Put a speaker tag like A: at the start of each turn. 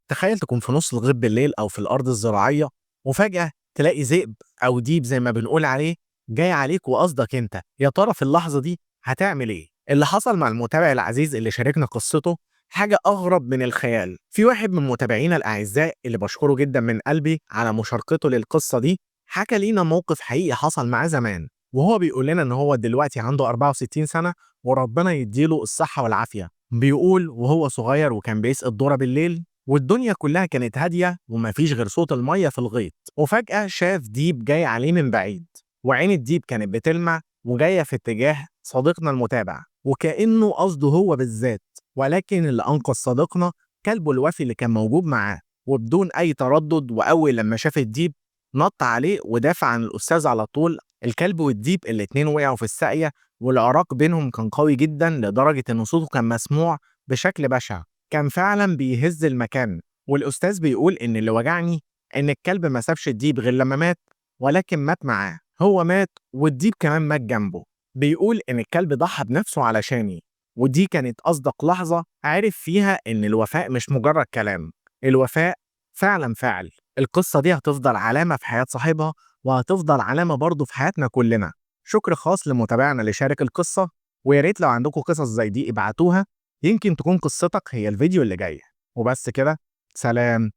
A: تخيل تكون في نص الغيط بالليل أو في الأرض الزراعية، وفجأة تلاقي ذئب أو ديب زي ما بنقول عليه جاي عليك وقصدك أنت. يا ترى في اللحظة دي هتعمل إيه؟ اللي حصل مع المتابع العزيز اللي شاركنا قصته حاجة أغرب من الخيال. في واحد من متابعينا الأعزاء اللي بشكره جدا من قلبي على مشاركته للقصة دي، حكى لينا موقف حقيقي حصل معاه زمان، وهو بيقول لنا إن هو دلوقتي عنده 64 سنة وربنا يديله الصحة والعافية. بيقول وهو صغير وكان بيسقي الذرة بالليل والدنيا كلها كانت هادية ومفيش غير صوت المية في الغيط، وفجأة شاف ديب جاي عليه من بعيد، وعين الديب كانت بتلمع وجاية في اتجاه صديقنا المتابع وكأنه قصده هو بالذات. ولكن اللي أنقذ صديقنا كلبه الوفي اللي كان موجود معاه، وبدون أي تردد وأول لما شاف الديب نط عليه ودافع عن الأستاذ على طول. الكلب والديب الاتنين وقعوا في الساقية، والعراق بينهم كان قوي جدا لدرجة إن صوته كان مسموع بشكل بشع، كان فعلا بيهز المكان. والأستاذ بيقول إن اللي وجعني إن الكلب ما سابش الديب غير لما مات، ولكن مات معاه، هو مات والديب كمان مات جنبه. بيقول إن الكلب ضحى بنفسه علشاني، ودي كانت أصدق لحظة عرف فيها إن الوفاء مش مجرد كلام، الوفاء فعلا فعل. القصة دي هتفضل علامة في حياة صاحبها، وهتفضل علامة برضه في حياتنا كلنا. شكر خاص لمتابعنا اللي شارك القصة، ويا ريت لو عندكم قصص زي دي ابعتوها، يمكن تكون قصتك هي الفيديو اللي جاي. وبس كده، سلام.